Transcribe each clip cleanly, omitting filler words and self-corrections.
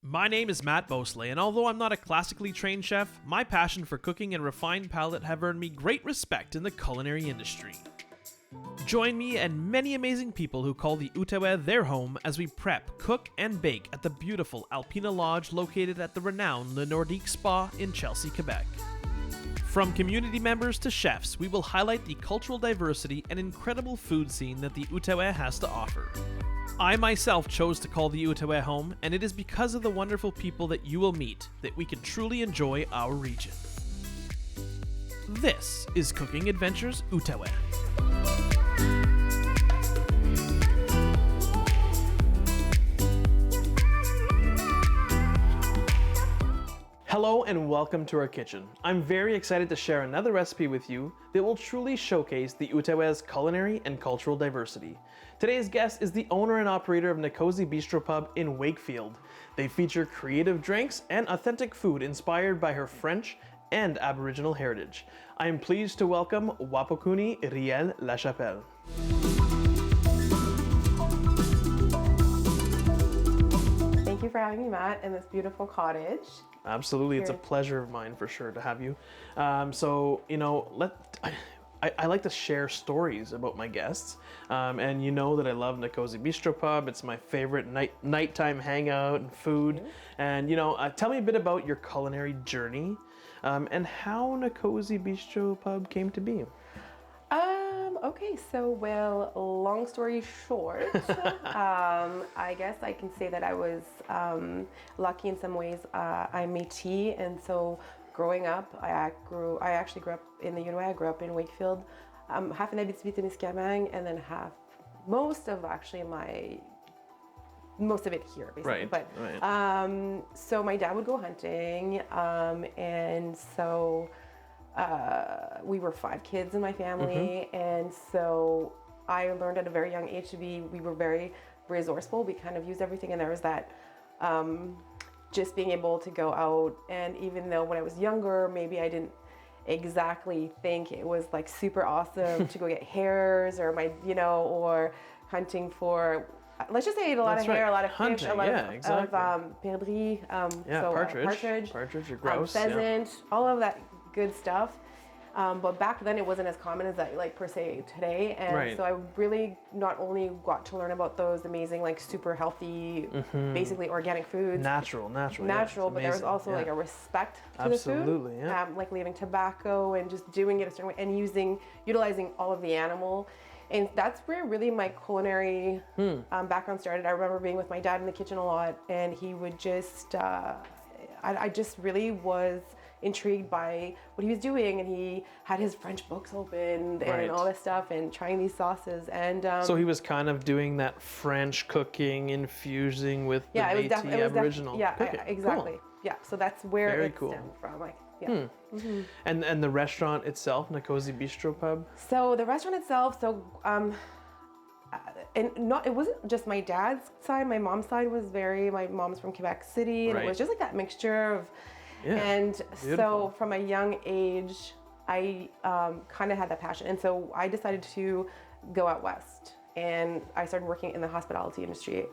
My name is Matt Beausoleil, and although I'm not a classically trained chef, my passion for cooking and refined palate have earned me great respect in the culinary industry. Join me and many amazing people who call the Outaouais their home as we prep, cook, and bake at the beautiful Alpina Lodge located at the renowned Le Nordique Spa in Chelsea, Quebec. From community members to chefs, we will highlight the cultural diversity and incredible food scene that the Outaouais has to offer. I myself chose to call the Outaouais home, and it is because of the wonderful people that you will meet that we can truly enjoy our region. This is Cooking Adventures Outaouais. Hello and welcome to our kitchen. I'm very excited to share another recipe with you that will truly showcase the Outaouais' culinary and cultural diversity. Today's guest is the owner and operator of Nikosi Bistro-Pub in Wakefield. They feature creative drinks and authentic food inspired by her French and Aboriginal heritage. I am pleased to welcome Wapokunie Riel-Lachapelle. Thank you for having me, Matt, in this beautiful cottage. Absolutely, it's a pleasure of mine for sure to have you. I like to share stories about my guests, and you know that I love Nikosi Bistro-Pub. It's my favorite nighttime hangout and food. And tell me a bit about your culinary journey, and how Nikosi Bistro-Pub came to be. Okay, long story short, I guess I can say that I was lucky in some ways. I'm Métis, and so growing up, I actually grew up in the Outaouais. I grew up in Wakefield, half in Abitibi-Témiscamingue, and then most of it here, basically. Right. So my dad would go hunting, and so we were 5 kids in my family, and so I learned at a very young age we were very resourceful. We kind of used everything, and there was that just being able to go out. And even though when I was younger, maybe I didn't exactly think it was like super awesome to go get hares or or hunting for. Let's just say I ate a lot of hare, a lot of fish, a lot of perdrix, partridge, or grouse, pheasant, all of that good stuff. But back then it wasn't as common as that, per se today. And so I really not only got to learn about those amazing, super healthy, basically organic foods. Natural, but there was also a respect to the food. Absolutely, yeah. Like leaving tobacco and just doing it a certain way and utilizing all of the animal. And that's where really my culinary background started. I remember being with my dad in the kitchen a lot, and he would just, I just really was intrigued by what he was doing, and he had his French books opened and all this stuff, and trying these sauces. And so he was kind of doing that French cooking, infusing with the Métis Aboriginal cooking. Exactly. Cool. Yeah, so that's where it stemmed from. And the restaurant itself, Nikosi Bistro-Pub? So the restaurant itself, it wasn't just my dad's side. My mom's side was my mom's from Quebec City, and it was just like that mixture of. And so from a young age, I kind of had that passion. And so I decided to go out west, and I started working in the hospitality industry.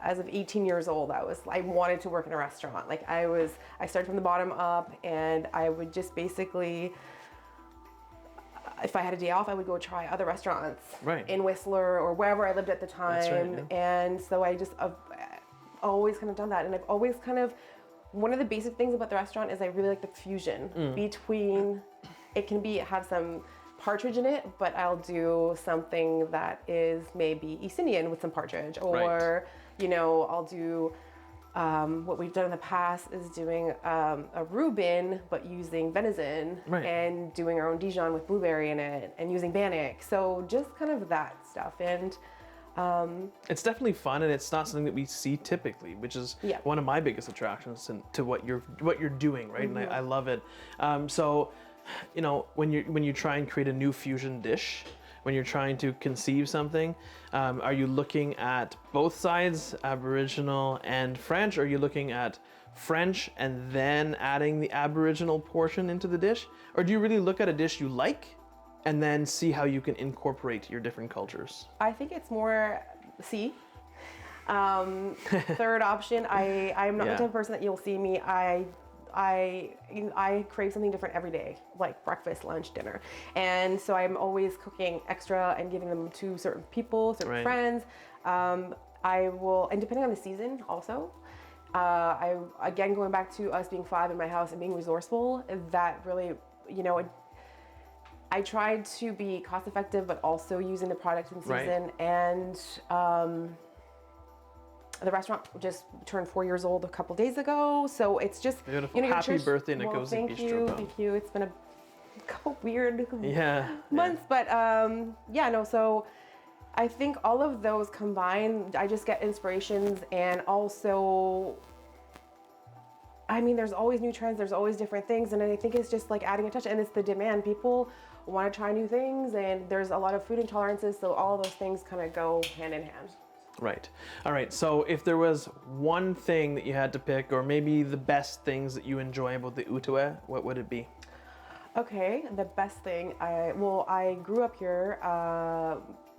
As of 18 years old, I wanted to work in a restaurant. I started from the bottom up, and I would just basically, if I had a day off, I would go try other restaurants in Whistler or wherever I lived at the time. And so I've always kind of done that. And I've always one of the basic things about the restaurant is I really like the fusion between, it have some partridge in it, but I'll do something that is maybe East Indian with some partridge, or I'll do what we've done in the past is doing a Reuben but using venison, and doing our own Dijon with blueberry in it, and using bannock. So just kind of that stuff. And it's definitely fun, and it's not something that we see typically, which is one of my biggest attractions to what you're doing, right? And I love it. So, when you try and create a new fusion dish, when you're trying to conceive something, are you looking at both sides, Aboriginal and French? Or are you looking at French and then adding the Aboriginal portion into the dish? Or do you really look at a dish you like and then see how you can incorporate your different cultures? I think it's more Third option, I'm not the type of person that you'll see me. I crave something different every day, like breakfast, lunch, dinner. And so I'm always cooking extra and giving them to certain people, certain friends. I will, and depending on the season also, again, going back to us being 5 in my house and being resourceful, that really, you know, I tried to be cost effective, but also using the product in season. And the restaurant just turned 4 years old a couple days ago, so it's just beautiful. You know, happy birthday, Nikosi Bistro-Pub. Thank you. It's been a couple weird months, but yeah, no. So I think all of those combined, I just get inspirations, and also, I mean, there's always new trends, there's always different things, and I think it's just like adding a touch, and it's the demand. People want to try new things, and there's a lot of food intolerances, so all those things kind of go hand in hand. Right. All right. So if there was one thing that you had to pick, or maybe the best things that you enjoy about the Outaouais, what would it be? Okay, the best thing, I grew up here,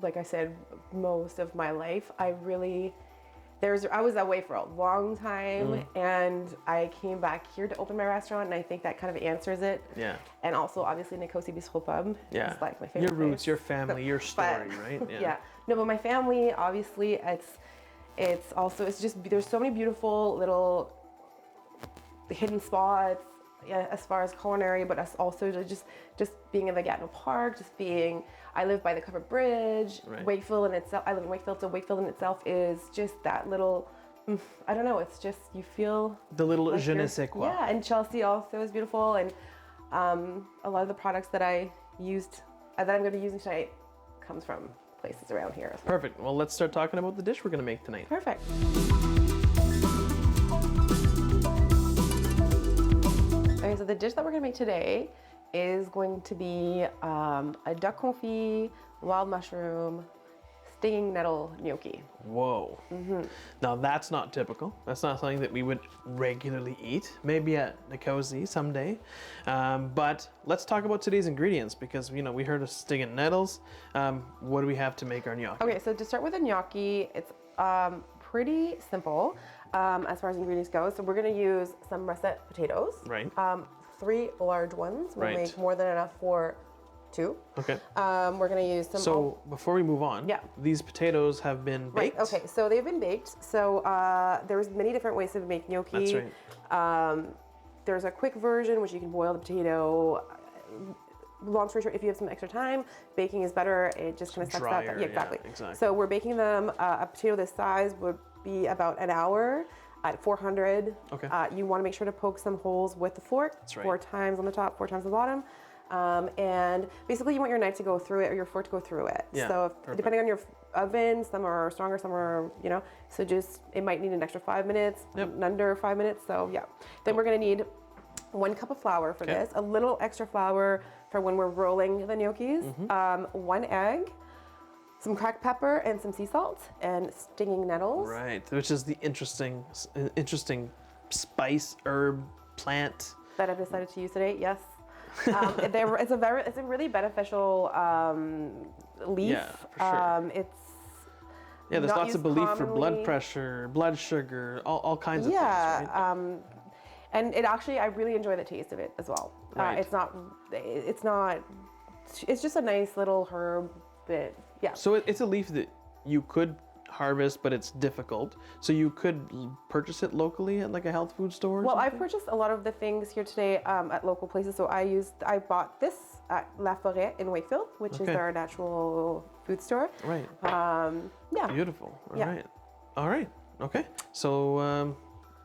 like I said, most of my life. I was away for a long time, and I came back here to open my restaurant, and I think that kind of answers it. Yeah. And also, obviously, Nikosi Bistro-Pub is like my favorite. Your roots, your family, your story, right? Yeah. No, but my family, obviously, it's also, it's just, there's so many beautiful little hidden spots, as far as culinary, but also just being in the Gatineau Park, I live by the Covered Bridge. Wakefield in itself, I live in Wakefield, so Wakefield in itself is just that little, I don't know, it's just, you feel the little like je ne sais quoi. Yeah, and Chelsea also is beautiful, and a lot of the products that I'm going to be using tonight comes from places around here. Perfect. Well, let's start talking about the dish we're going to make tonight. Perfect. Okay, so the dish that we're going to make today is going to be a duck confit, wild mushroom, stinging nettle gnocchi. Whoa. Now that's not typical. That's not something that we would regularly eat. Maybe at Nikosi someday. But let's talk about today's ingredients, because we heard of stinging nettles. What do we have to make our gnocchi? Okay, so to start with the gnocchi, it's pretty simple as far as ingredients go. So we're going to use some russet potatoes. Right. 3 large ones. We'll make more than enough for 2. Okay. We're going to use some... So before we move on, these potatoes have been baked? Right, okay. So they've been baked. So there's many different ways to make gnocchi. That's right. There's a quick version, which you can boil the potato. Long story short, if you have some extra time, baking is better. It just kind of sucks that. Yeah, exactly. So we're baking them. A potato this size would be about an hour at 400. Okay. You want to make sure to poke some holes with the fork. That's right. 4 times on the top, 4 times on the bottom. And basically you want your knife to go through it, or your fork to go through it. Yeah, so depending on your oven, some are stronger, some are, so just, it might need an extra 5 minutes, under 5 minutes. So yeah. Then we're going to need 1 cup of flour for this, a little extra flour for when we're rolling the gnocchis, 1 egg, some cracked pepper and some sea salt, and stinging nettles. Right, which is the interesting spice, herb, plant that I've decided to use today. Yes. It's a really beneficial leaf. Yeah, for sure. There's lots of belief for blood pressure, blood sugar, all kinds of things. Right? And it actually, I really enjoy the taste of it as well. Right. It's just a nice little herb that, So it's a leaf that you could harvest, but it's difficult. So you could purchase it locally at like a health food store? Well, I've purchased a lot of the things here today at local places. So I bought this at La Forêt in Wakefield, which is our natural food store. Right. Yeah. Beautiful. All right. Okay. So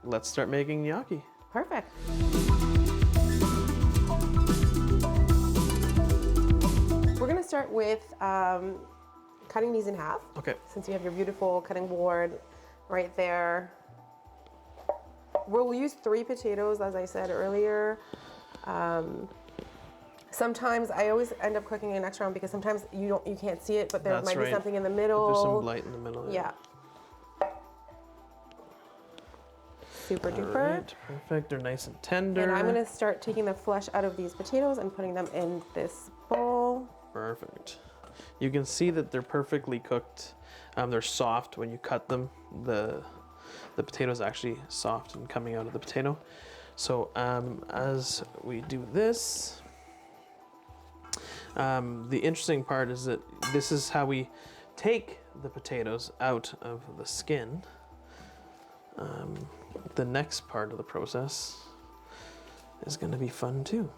let's start making gnocchi. Perfect. We're gonna start with cutting these in half. Okay. Since you have your beautiful cutting board right there. We'll use 3 potatoes, as I said earlier. Sometimes I always end up cooking an extra one because sometimes you can't see it, but there might be something in the middle. There's some light in the middle. Yeah. Super duper. Right, perfect. They're nice and tender. And I'm going to start taking the flesh out of these potatoes and putting them in this bowl. Perfect. you can see that they're perfectly cooked. They're soft when you cut them. The potato is actually soft and coming out of the potato. So as we do this, the interesting part is that this is how we take the potatoes out of the skin. The next part of the process is going to be fun too.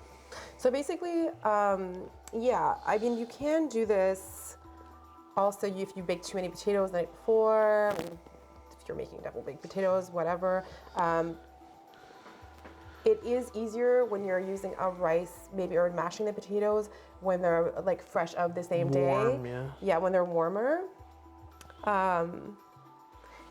So basically, yeah, I mean, you can do this also if you bake too many potatoes the night before, if you're making double baked potatoes, whatever. It is easier when you're using a rice, maybe, or mashing the potatoes when they're like fresh of the same day. Yeah. Yeah, when they're warmer.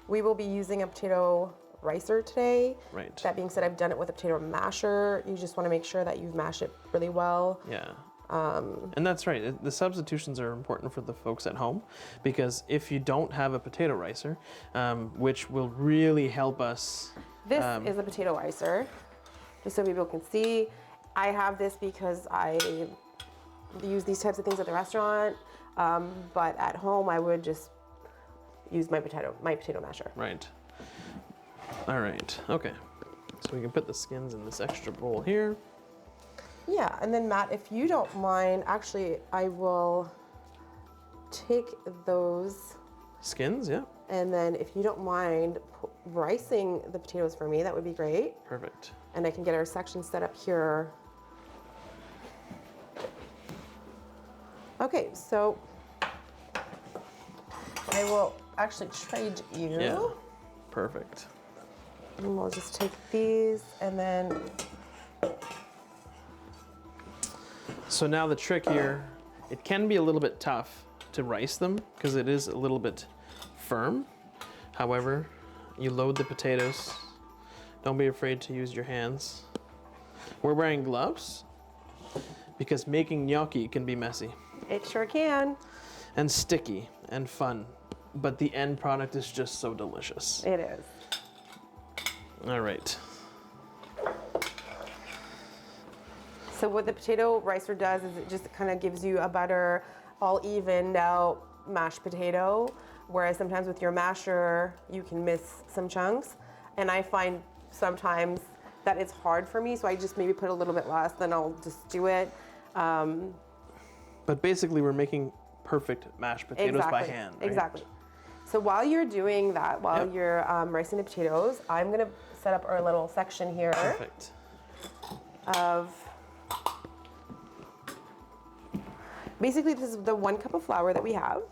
We will be using a potato ricer today. Right. That being said, I've done it with a potato masher. You just want to make sure that you mash it really well. Yeah. And that's right. The substitutions are important for the folks at home, because if you don't have a potato ricer, which will really help us. This is a potato ricer, just so people can see. I have this because I use these types of things at the restaurant, but at home I would just use my potato masher. Right. All right. Okay. So we can put the skins in this extra bowl here. Yeah, and then Matt, if you don't mind, actually, I will take those skins, yeah. And then if you don't mind ricing the potatoes for me, that would be great. Perfect. And I can get our section set up here. Okay, so I will actually trade you. Yeah, perfect. And we'll just take these and then. So now the trick here, it can be a little bit tough to rice them because it is a little bit firm. However, you load the potatoes. Don't be afraid to use your hands. We're wearing gloves because making gnocchi can be messy. It sure can. And sticky and fun, but the end product is just so delicious. It is. All right. So what the potato ricer does is it just kind of gives you a better, all evened out mashed potato, whereas sometimes with your masher, you can miss some chunks. And I find sometimes that it's hard for me, so I just maybe put a little bit less, then I'll just do it. But basically we're making perfect mashed potatoes by hand, right? Exactly. So while you're doing that, while you're ricing the potatoes, I'm gonna set up our little section here. Perfect. Of basically, this is the 1 cup of flour that we have,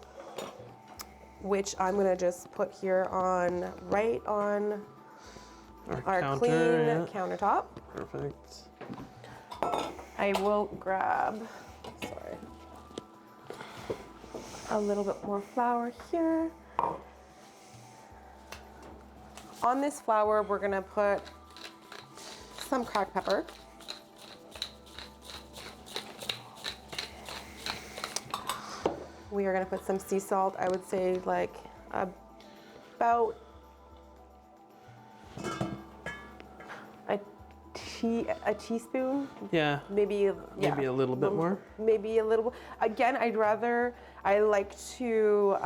which I'm gonna just put here on right on our counter, clean countertop. Perfect. I will grab, a little bit more flour here. On this flour, we're gonna put some cracked pepper. We are gonna put some sea salt. I would say like about a teaspoon. Yeah. Maybe a little bit more. Maybe a little. Again, I like to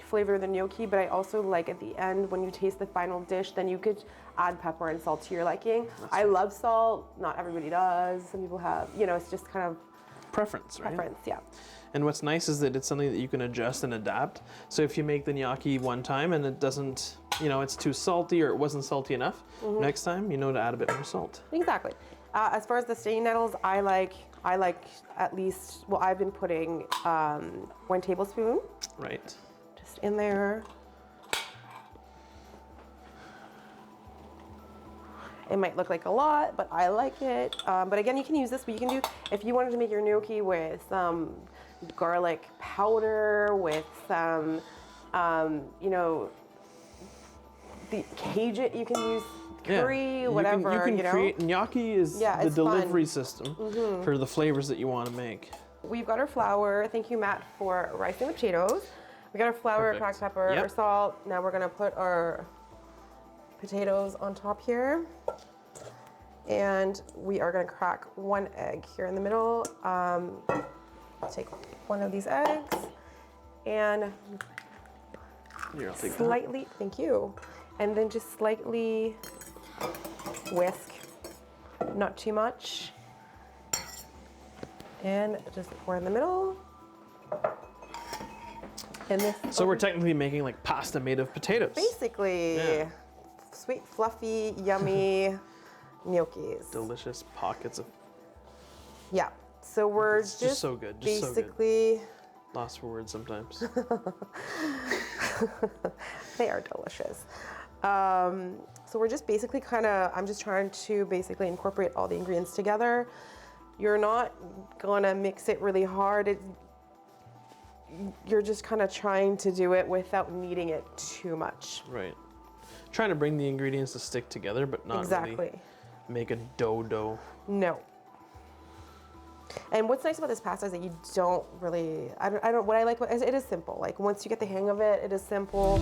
flavor the gnocchi, but I also like at the end when you taste the final dish, then you could add pepper and salt to your liking. I love salt. Not everybody does. Some people have, it's just kind of preference, right? Preference, yeah. And what's nice is that it's something that you can adjust and adapt. So if you make the gnocchi one time and it doesn't, it's too salty or it wasn't salty enough, next time, to add a bit more salt. Exactly. As far as the stinging nettles, I like at least, well, I've been putting 1 tablespoon. Right. Just in there. It might look like a lot, but I like it. But again, you can use this, but you can do, if you wanted to make your gnocchi with some garlic powder, with some, the Cajun, you can use curry, whatever. You can create, gnocchi is the delivery system for the flavors that you want to make. We've got our flour. Thank you, Matt, for ricing the potatoes. We got our flour, cracked pepper, our salt. Now we're gonna put our potatoes on top here. And we are gonna crack 1 egg here in the middle. Take one of these eggs and Here, I'll take slightly, thank you. And then just slightly whisk, not too much. And just pour in the middle. And this. So we're technically making like pasta made of potatoes. Basically, yeah. Sweet, fluffy, yummy gnocchis. Delicious pockets of. Yeah. So we're it's just so good. Just basically. So good. Lost for words sometimes. They are delicious. So we're just basically I'm just trying to basically incorporate all the ingredients together. You're not gonna mix it really hard. You're just kind of trying to do it without kneading it too much. Right. Trying to bring the ingredients to stick together, but not really make a dough. No. And what's nice about this pasta is that you don't really, what I like, it is simple. Like once you get the hang of it, it is simple.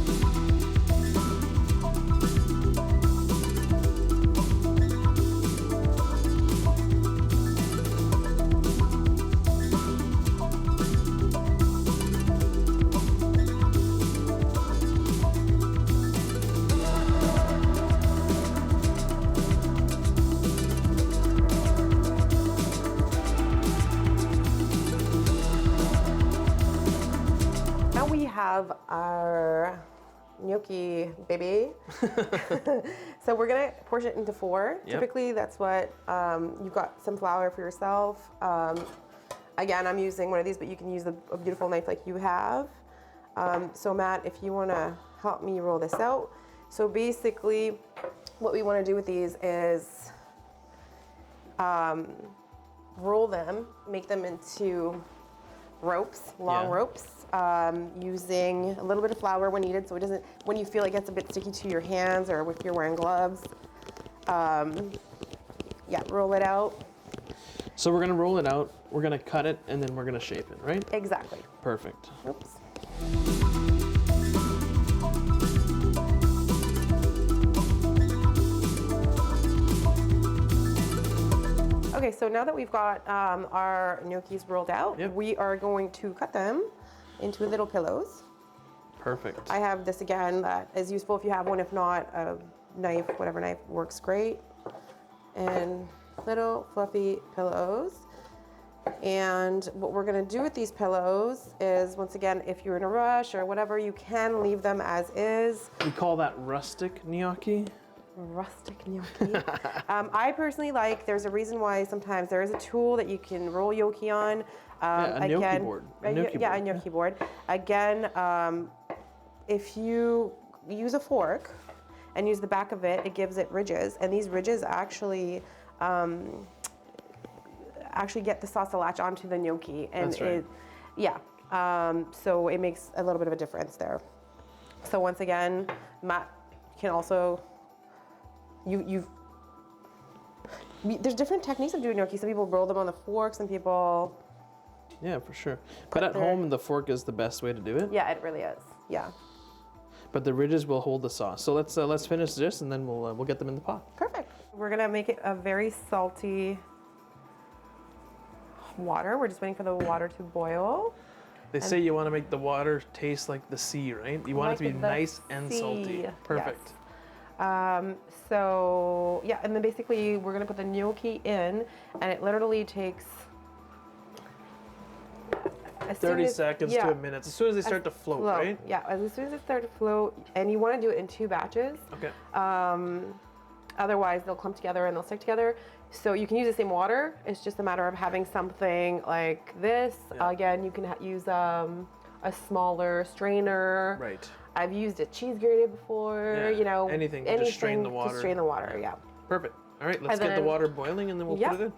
Have our gnocchi baby. So we're gonna portion it into 4. Yep. Typically that's what you've got some flour for yourself. Again, I'm using one of these, but you can use a beautiful knife like you have. So Matt, if you want to help me roll this out. So basically what we want to do with these is roll them, make them into ropes, long ropes, using a little bit of flour when needed, so it doesn't, when you feel it gets a bit sticky to your hands or if you're wearing gloves. Yeah, roll it out. So we're gonna roll it out, we're gonna cut it, and then we're gonna shape it, right? Exactly. Perfect. Oops. Okay, so now that we've got our gnocchis rolled out, we are going to cut them into little pillows. Perfect. I have this again that is useful if you have one. If not, a knife, whatever knife works great. And little fluffy pillows. And what we're gonna do with these pillows is, once again, if you're in a rush or whatever, you can leave them as is. We call that rustic gnocchi. Rustic gnocchi. I personally like, there's a reason why sometimes there is a tool that you can roll gnocchi on. A gnocchi board. A gnocchi board. Again, if you use a fork and use the back of it, it gives it ridges, and these ridges actually get the sauce to latch onto the gnocchi, and that's right. So it makes a little bit of a difference there. So once again, Matt can also. There's different techniques of doing gnocchi. Some people roll them on the fork, some people. Yeah, for sure. But at home, the fork is the best way to do it. Yeah, it really is. Yeah. But the ridges will hold the sauce. So let's finish this, and then we'll get them in the pot. Perfect. We're gonna make it a very salty water. We're just waiting for the water to boil. They say you want to make the water taste like the sea, right? You want it to be nice and salty. Perfect. Yes. So yeah, and then basically we're gonna put the gnocchi in, and it literally takes 30 seconds to a minute. As soon as they start to float, right? Yeah, as soon as they start to float, and you want to do it in 2 batches. Okay. Otherwise, they'll clump together and they'll stick together. So you can use the same water. It's just a matter of having something like this. Yeah. Again, you can use a smaller strainer. Right. I've used a cheese grater before, anything to strain the water. To strain the water, yeah. Perfect. All right, let's get the water boiling, and then we'll put it in.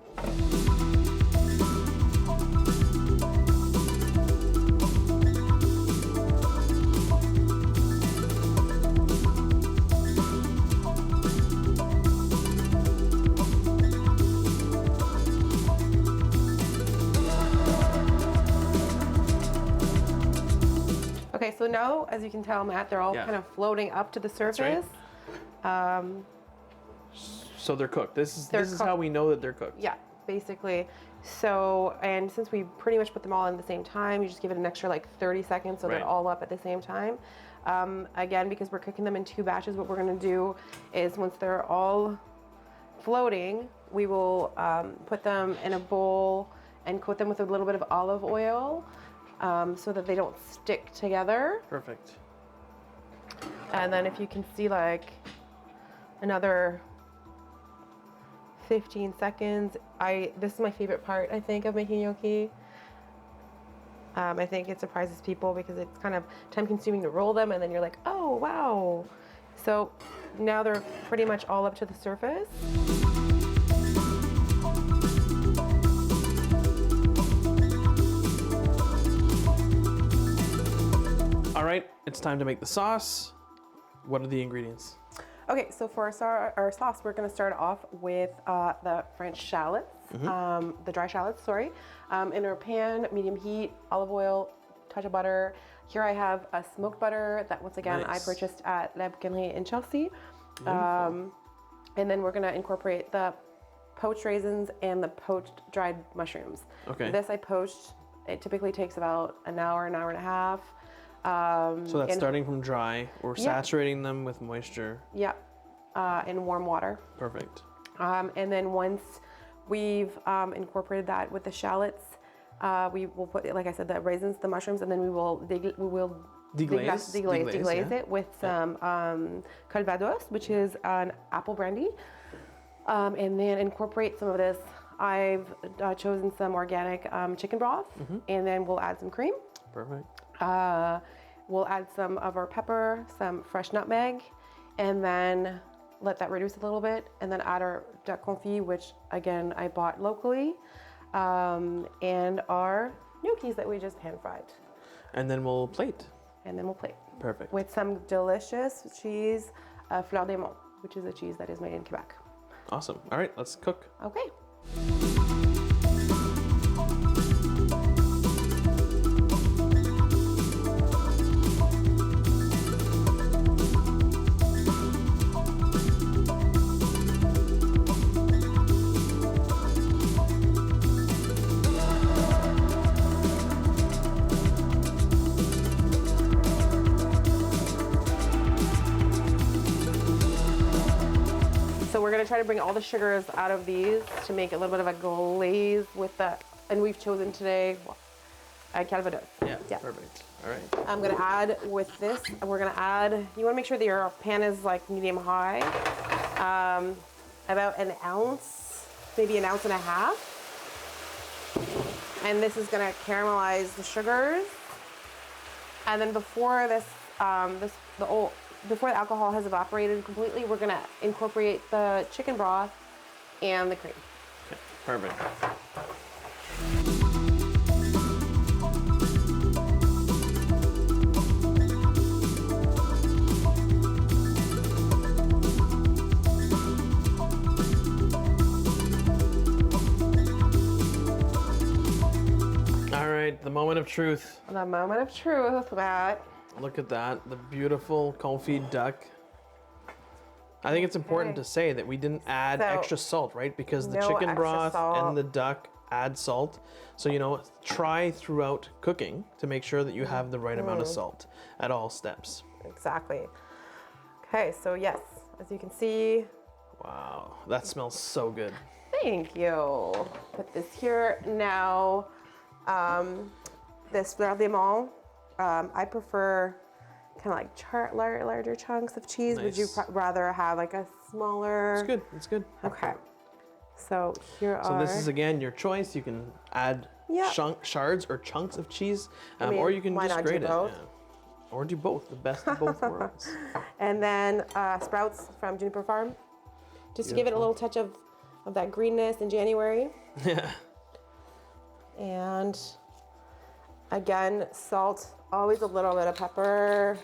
Okay, so now, as you can tell, Matt, they're all kind of floating up to the surface. That's right. So they're cooked. This is how we know that they're cooked. Yeah, basically. So, and since we pretty much put them all in at the same time, you just give it an extra like 30 seconds so they're all up at the same time. Again, because we're cooking them in 2 batches, what we're gonna do is once they're all floating, we will put them in a bowl and coat them with a little bit of olive oil so that they don't stick together. Perfect. And then if you can see like another 15 seconds. This is my favorite part, I think, of making gnocchi. I think it surprises people because it's kind of time consuming to roll them and then you're like, oh, wow. So now they're pretty much all up to the surface. All right, it's time to make the sauce. What are the ingredients? Okay, so for our sauce, we're gonna start off with the French shallots, the dry shallots, sorry. In our pan, medium heat, olive oil, touch of butter. Here I have a smoked butter that once again I purchased at La Wapokunie in Chelsea. And then we're gonna incorporate the poached raisins and the poached dried mushrooms. Okay. This I poached, it typically takes about an hour and a half. So that's starting from dry. We're saturating them with moisture. Yeah, in warm water. Perfect. And then once we've incorporated that with the shallots, we will put, like I said, the raisins, the mushrooms, and then we will deglaze it with some calvados, which is an apple brandy, and then incorporate some of this. I've chosen some organic chicken broth, and then we'll add some cream. Perfect. We'll add some of our pepper, some fresh nutmeg, and then let that reduce a little bit, and then add our duck confit, which again I bought locally, and our gnocchis that we just pan fried. And then we'll plate. Perfect. With some delicious cheese, Fleur des Monts, which is a cheese that is made in Quebec. Awesome. All right, let's cook. Okay. So we're gonna try to bring all the sugars out of these to make a little bit of a glaze with the, and we've chosen today calvados. Yeah, perfect. All right. I'm gonna add with this, we're gonna add, you wanna make sure that your pan is like medium high, about an ounce, maybe an ounce and a half. And this is gonna caramelize the sugars. And then before this, before the alcohol has evaporated completely, we're gonna incorporate the chicken broth and the cream. Okay, perfect. All right, the moment of truth. The moment of truth, Matt. Look at that, the beautiful confit duck. I think it's important to say that we didn't add extra salt, right? Because the chicken broth and the duck add salt. So, you know, try throughout cooking to make sure that you have the right amount of salt at all steps. Exactly. Okay, so yes, as you can see. Wow, that smells so good. Thank you. Put this here. Now, this Fleur des Monts, I prefer kind of like larger chunks of cheese. Nice. Would you rather have like a smaller? It's good. It's good. Okay. So here are. So this is again your choice. You can add shards or chunks of cheese, or you can just grate it. Yeah. Or do both. The best of both worlds. And then sprouts from Juniper Farm, just to give it a little touch of that greenness in January. Yeah. And again, salt. Always a little bit of pepper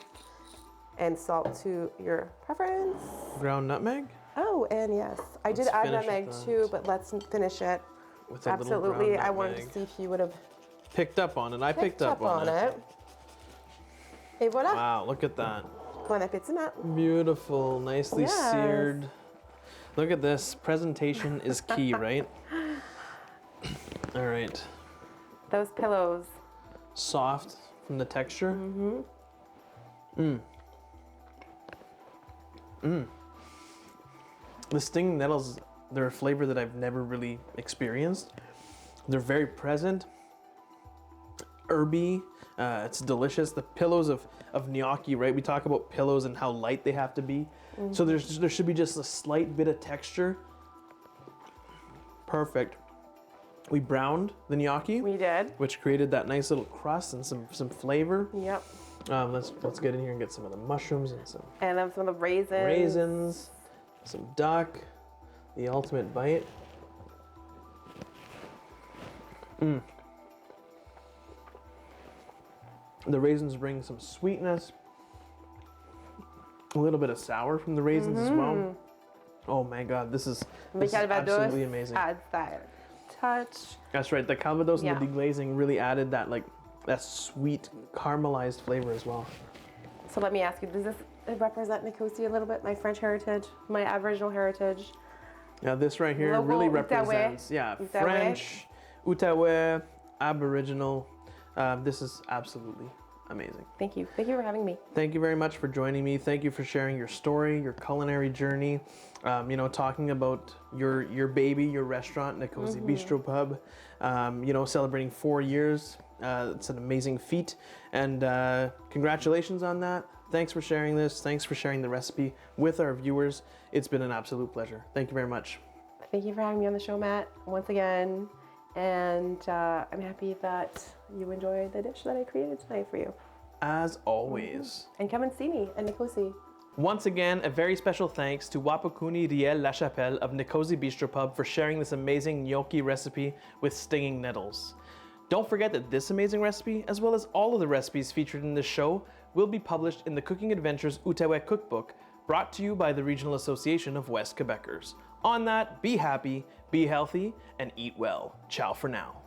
and salt to your preference. Ground nutmeg? Oh, and yes. I did add nutmeg too, but let's finish it. With a absolutely. Little I wanted to see if you would have picked up on it. I picked up on it. Et voilà. Wow, look at that. Bon appétit, Matt. Beautiful, nicely seared. Look at this. Presentation is key, right? All right. Those pillows. Soft from the texture. Mm-hmm. The stinging nettles, they're a flavor that I've never really experienced. They're very present, herby. It's delicious. The pillows of gnocchi, right? We talk about pillows and how light they have to be. Mm-hmm. So there should be just a slight bit of texture. Perfect. We browned the gnocchi. We did. Which created that nice little crust and some flavor. Yep. Let's get in here and get some of the mushrooms and some. And then some of the raisins. Raisins, some duck, the ultimate bite. The raisins bring some sweetness, a little bit of sour from the raisins as well. Oh my God, this is absolutely amazing. Adds that touch. That's right. The calvados and the deglazing really added that that sweet caramelized flavor as well. So let me ask you, does this represent Nikosi a little bit? My French heritage, my Aboriginal heritage? Now this right here really represents, French, Outaouais, Aboriginal. This is absolutely amazing. Thank you. Thank you for having me. Thank you very much for joining me. Thank you for sharing your story, your culinary journey. Talking about your baby, your restaurant, Nikosi Bistro-Pub. Celebrating 4 years. It's an amazing feat, and congratulations on that. Thanks for sharing this. Thanks for sharing the recipe with our viewers. It's been an absolute pleasure. Thank you very much. Thank you for having me on the show, Matt, once again. And I'm happy that you enjoyed the dish that I created tonight for you. As always. And come and see me at Nikosi. Once again, a very special thanks to Wapokunie Riel-Lachapelle of Nikosi Bistro-Pub for sharing this amazing gnocchi recipe with stinging nettles. Don't forget that this amazing recipe, as well as all of the recipes featured in this show, will be published in the Cooking Adventures Outaouais Cookbook, brought to you by the Regional Association of West Quebecers. On that, be happy, be healthy, and eat well. Ciao for now.